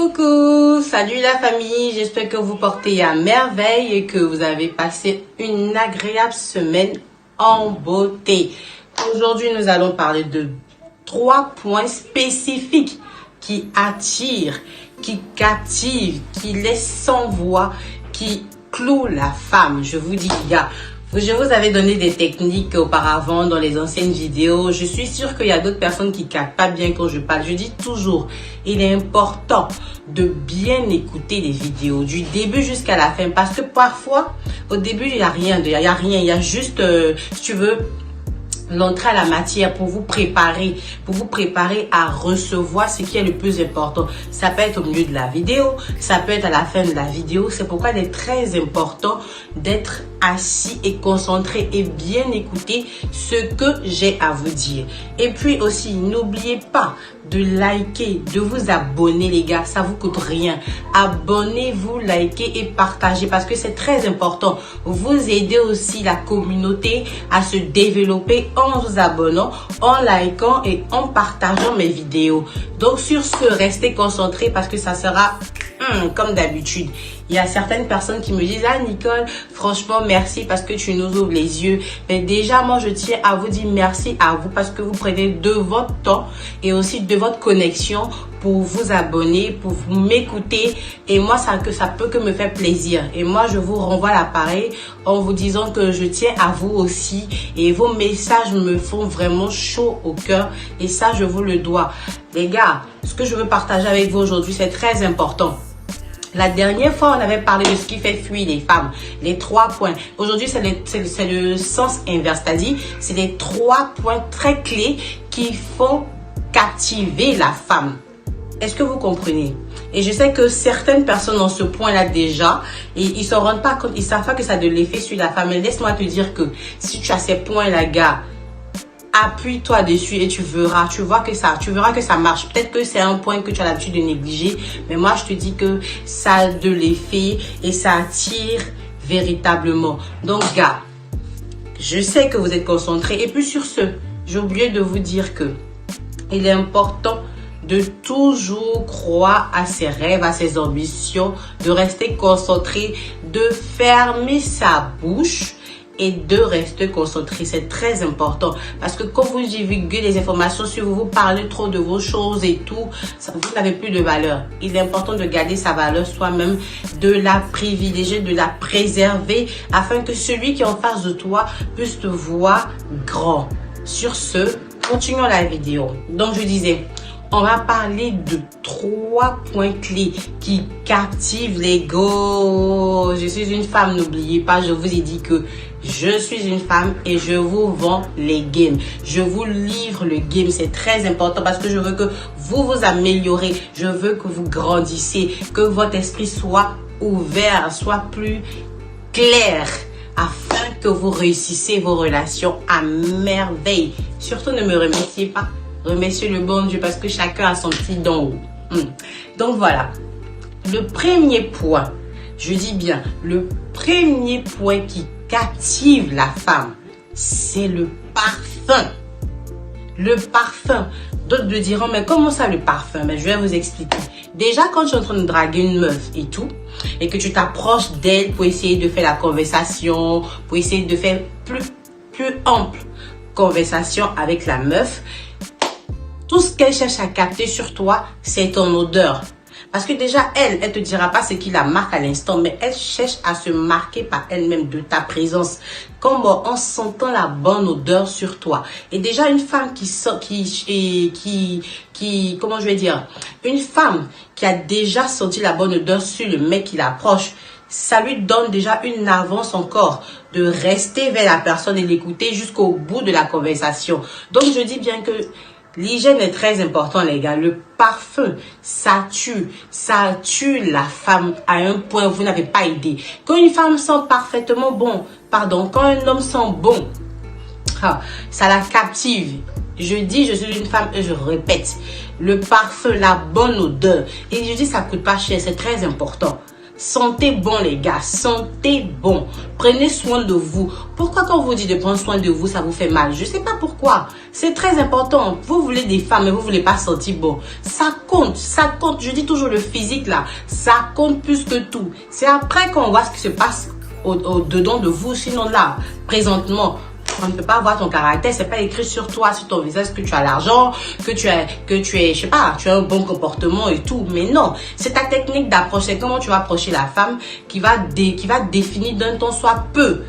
Coucou, salut la famille, j'espère que vous portez à merveille et que vous avez passé une agréable semaine en beauté. Aujourd'hui, nous allons parler de 3 points spécifiques qui attirent, qui captivent, qui laissent sans voix, qui clouent la femme. Je vous dis, gars, je vous avais donné des techniques auparavant dans les anciennes vidéos. Je suis sûre qu'il y a d'autres personnes qui ne captent pas bien quand je parle. Je dis toujours, il est important de bien écouter les vidéos du début jusqu'à la fin. Parce que parfois, au début, il n'y a rien. Il y a juste, si tu veux, l'entrée à la matière pour vous préparer à recevoir ce qui est le plus important. Ça peut être au milieu de la vidéo, ça peut être à la fin de la vidéo. C'est pourquoi il est très important d'être assis et concentré et bien écouter ce que j'ai à vous dire. Et puis aussi, n'oubliez pas de liker, de vous abonner les gars, ça vous coûte rien. Abonnez-vous, likez et partagez parce que c'est très important. Vous aidez aussi la communauté à se développer en vous abonnant, en likant et en partageant mes vidéos. Donc sur ce, restez concentrés parce que ça sera comme d'habitude. Il y a certaines personnes qui me disent: ah Nicole, franchement merci parce que tu nous ouvres les yeux. Mais déjà moi je tiens à vous dire merci à vous parce que vous prenez de votre temps et aussi de votre connexion pour vous abonner, pour m'écouter. Et moi ça peut que me faire plaisir. Et moi je vous renvoie l'appareil en vous disant que je tiens à vous aussi. Et vos messages me font vraiment chaud au cœur. Et ça je vous le dois. Les gars, ce que je veux partager avec vous aujourd'hui c'est très important. La dernière fois, on avait parlé de ce qui fait fuir les femmes, les 3 points. Aujourd'hui, c'est le sens inverse, c'est-à-dire c'est les 3 points très clés qui font captiver la femme. Est-ce que vous comprenez? Et je sais que certaines personnes ont ce point-là déjà et ils ne se rendent pas compte, ils ne savent pas que ça a de l'effet sur la femme. Mais laisse-moi te dire que si tu as ces points-là, gars, appuie-toi dessus et tu verras que ça marche. Peut-être que c'est un point que tu as l'habitude de négliger, mais moi je te dis que ça a de l'effet et ça attire véritablement. Donc gars, je sais que vous êtes concentrés et puis sur ce, j'ai oublié de vous dire que il est important de toujours croire à ses rêves, à ses ambitions, de rester concentré, de fermer sa bouche et de rester concentré. C'est très important parce que quand vous divulguez des informations, si vous parlez trop de vos choses et tout, vous n'avez plus de valeur. Il est important de garder sa valeur soi-même, de la privilégier, de la préserver afin que celui qui est en face de toi puisse te voir grand. Sur ce, continuons la vidéo. Donc je disais, on va parler de 3 points clés qui captivent les gars. Je suis une femme, n'oubliez pas, je vous ai dit que je suis une femme et je vous vends les games. Je vous livre le game. C'est très important parce que je veux que vous vous améliorez. Je veux que vous grandissiez, que votre esprit soit ouvert, soit plus clair afin que vous réussissiez vos relations à merveille. Surtout ne me remerciez pas. Remerciez le bon Dieu parce que chacun a son petit don. Donc voilà, le premier point, je dis bien, le premier point qui captive la femme, c'est le parfum. Le parfum. D'autres me diront, mais comment ça le parfum? Mais je vais vous expliquer. Déjà, quand tu es en train de draguer une meuf et tout, et que tu t'approches d'elle pour essayer de faire la conversation, pour essayer de faire plus ample conversation avec la meuf, tout ce qu'elle cherche à capter sur toi, c'est ton odeur. Parce que déjà, elle te dira pas ce qui la marque à l'instant, mais elle cherche à se marquer par elle-même de ta présence. Comme en sentant la bonne odeur sur toi. Et déjà, une femme comment je vais dire, une femme qui a déjà senti la bonne odeur sur le mec qui l'approche, ça lui donne déjà une avance encore de rester vers la personne et l'écouter jusqu'au bout de la conversation. Donc, je dis bien que l'hygiène est très important, les gars. Le parfum, ça tue la femme à un point où vous n'avez pas idée. Quand une femme sent parfaitement bon, quand un homme sent bon, ça la captive. Je dis, je suis une femme et je répète, le parfum, la bonne odeur. Et je dis, ça coûte pas cher, c'est très important. Sentez bon les gars, sentez bon. Prenez soin de vous. Pourquoi quand on vous dit de prendre soin de vous, ça vous fait mal? Je sais pas pourquoi. C'est très important. Vous voulez des femmes mais vous voulez pas sentir bon. Ça compte, ça compte. Je dis toujours le physique là, ça compte plus que tout. C'est après qu'on voit ce qui se passe au-dedans de vous. Sinon là, présentement, on ne peut pas voir ton caractère, c'est pas écrit sur toi, sur ton visage que tu as l'argent, que tu es, je sais pas, tu as un bon comportement et tout. Mais non, c'est ta technique d'approche, c'est comment tu vas approcher la femme qui va définir d'un ton soit peu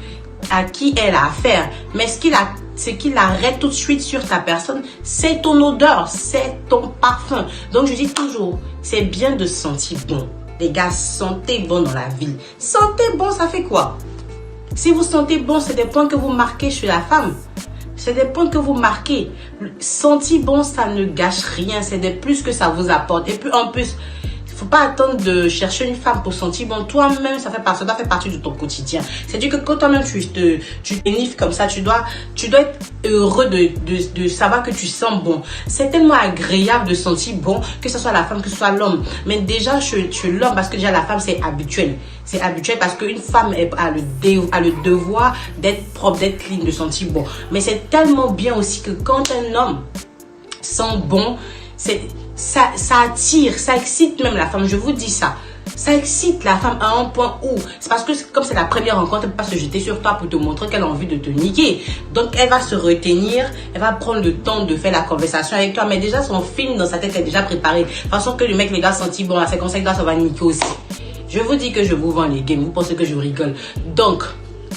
à qui elle a affaire. Mais ce qui l'arrête tout de suite sur ta personne, c'est ton odeur, c'est ton parfum. Donc je dis toujours, c'est bien de sentir bon. Les gars, sentez bon dans la vie. Sentez bon, ça fait quoi? Si vous sentez bon, c'est des points que vous marquez chez la femme. C'est des points que vous marquez. Sentir bon, ça ne gâche rien. C'est des plus que ça vous apporte. Et puis en plus, il ne faut pas attendre de chercher une femme pour sentir bon. Toi-même, ça doit faire partie de ton quotidien. C'est-à-dire que quand toi-même tu t'éniffes comme ça, tu dois être heureux de savoir que tu sens bon. C'est tellement agréable de sentir bon, que ce soit la femme, que ce soit l'homme. Mais déjà, chez l'homme, parce que déjà la femme, c'est habituel. C'est habituel parce qu'une femme a le devoir d'être propre, d'être clean, de sentir bon. Mais c'est tellement bien aussi que quand un homme sent bon, ça attire, ça excite même la femme. Je vous dis ça. Ça excite la femme à un point où, c'est parce que comme c'est la première rencontre, elle ne peut pas se jeter sur toi pour te montrer qu'elle a envie de te niquer. Donc elle va se retenir, elle va prendre le temps de faire la conversation avec toi. Mais déjà son film dans sa tête est déjà préparé. De toute façon que le mec, les gars, sentit bon, c'est comme ça que ça va niquer aussi. Je vous dis que je vous vends les games, vous pensez que je rigole. Donc,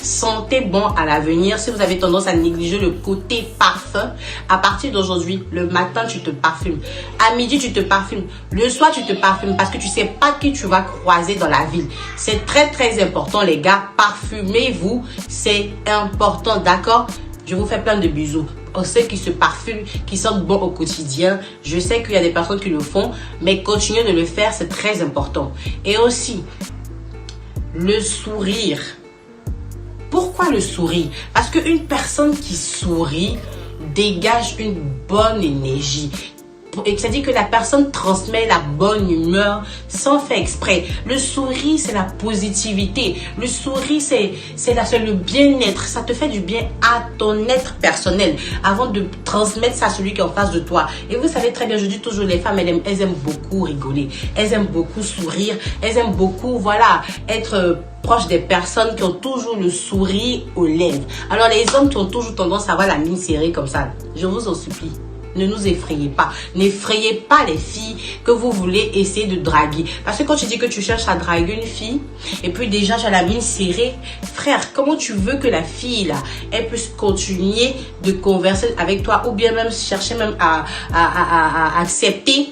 sentez bon à l'avenir. Si vous avez tendance à négliger le côté parfum, à partir d'aujourd'hui, le matin, tu te parfumes. À midi, tu te parfumes. Le soir, tu te parfumes parce que tu sais pas qui tu vas croiser dans la ville. C'est très, très important, les gars. Parfumez-vous. C'est important, d'accord? Je vous fais plein de bisous. On sait qui se parfument, qui sentent bon au quotidien. Je sais qu'il y a des personnes qui le font, mais continuez de le faire, c'est très important. Et aussi, le sourire. Pourquoi le sourire? Parce qu'une personne qui sourit dégage une bonne énergie. C'est-à-dire que la personne transmet la bonne humeur sans faire exprès. Le sourire, c'est la positivité. Le sourire, c'est le bien-être. Ça te fait du bien à ton être personnel avant de transmettre ça à celui qui est en face de toi. Et vous savez très bien, je dis toujours, les femmes, elles aiment beaucoup rigoler. Elles aiment beaucoup sourire. Elles aiment beaucoup, voilà, être proche des personnes qui ont toujours le sourire aux lèvres. Alors les hommes qui ont toujours tendance à avoir la mine serrée comme ça, je vous en supplie. Ne nous effrayez pas. N'effrayez pas les filles que vous voulez essayer de draguer. Parce que quand tu dis que tu cherches à draguer une fille, et puis déjà tu as la mine serrée, frère, comment tu veux que la fille là, elle puisse continuer de converser avec toi ou bien même chercher même à accepter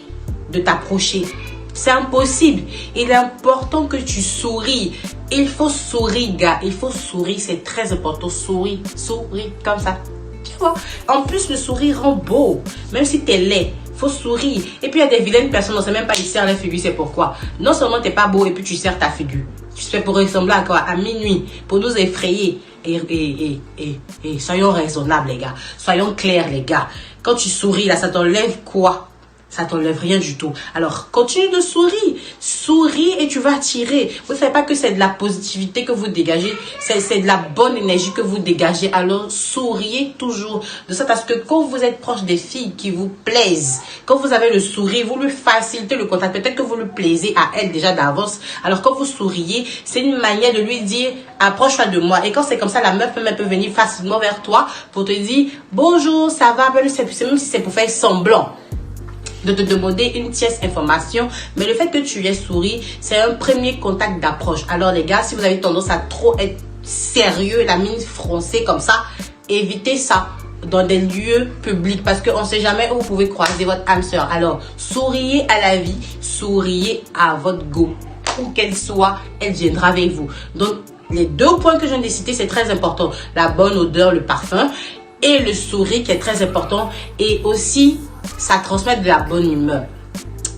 de t'approcher? C'est impossible. Il est important que tu souris. Il faut sourire, gars. Il faut sourire. C'est très important. Souris. Souris comme ça. En plus, le sourire rend beau. Même si t'es laid, faut sourire. Et puis, il y a des vilaines personnes, on ne sait même pas, ils serrent la figure, c'est pourquoi. Non seulement t'es pas beau et puis tu serres ta figure. Tu fais pour ressembler à quoi? À minuit, pour nous effrayer. Et soyons raisonnables, les gars. Soyons clairs, les gars. Quand tu souris, là, ça t'enlève quoi? Ça t'enlève rien du tout. Alors, continue de sourire. Souris et tu vas attirer. Vous ne savez pas que c'est de la positivité que vous dégagez. C'est de la bonne énergie que vous dégagez. Alors, souriez toujours. De ça, parce que quand vous êtes proche des filles qui vous plaisent, quand vous avez le sourire, vous lui facilitez le contact. Peut-être que vous le plaisez à elle déjà d'avance. Alors, quand vous souriez, c'est une manière de lui dire, approche-toi de moi. Et quand c'est comme ça, la meuf peut venir facilement vers toi pour te dire, bonjour, ça va, même si c'est pour faire semblant de te demander une tierce information, mais le fait que tu aies souri, c'est un premier contact d'approche. Alors les gars, si vous avez tendance à trop être sérieux, la mine froncée comme ça, évitez ça dans des lieux publics parce qu'on ne sait jamais où vous pouvez croiser votre âme sœur. Alors, souriez à la vie, souriez à votre go. Où qu'elle soit, elle viendra avec vous. Donc, les deux points que je viens de citer, c'est très important. La bonne odeur, le parfum et le sourire qui est très important. Et aussi, ça transmet de la bonne humeur.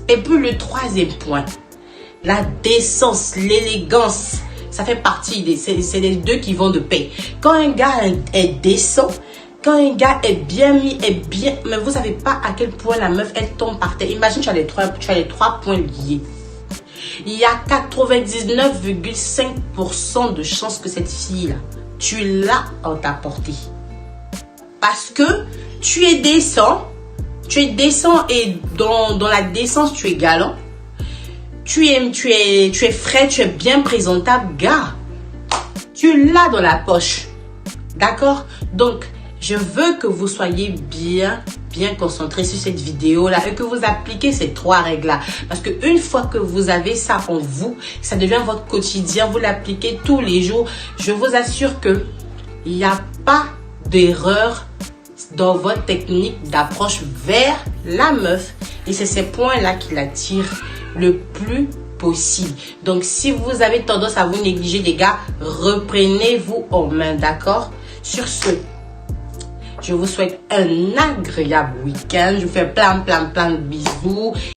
Et puis le troisième point, la décence, l'élégance, ça fait partie, c'est les deux qui vont de pair. Quand un gars est décent, quand un gars est bien mis, mais vous savez pas à quel point la meuf, elle tombe par terre. Imagine, tu as les trois points liés. il y a 99,5% de chances que cette fille-là, tu l'as en ta portée. Parce que tu es décent et dans la décence, tu es galant. Tu es frais, tu es bien présentable, gars. Tu l'as dans la poche. D'accord? Donc, je veux que vous soyez bien concentrés sur cette vidéo-là et que vous appliquez ces 3 règles-là. Parce qu'une fois que vous avez ça en vous, ça devient votre quotidien, vous l'appliquez tous les jours. Je vous assure que il n'y a pas d'erreur dans votre technique d'approche vers la meuf. Et c'est ces points-là qui l'attirent le plus possible. Donc, si vous avez tendance à vous négliger, les gars, reprenez-vous en main, d'accord? Sur ce, je vous souhaite un agréable week-end. Je vous fais plein de bisous.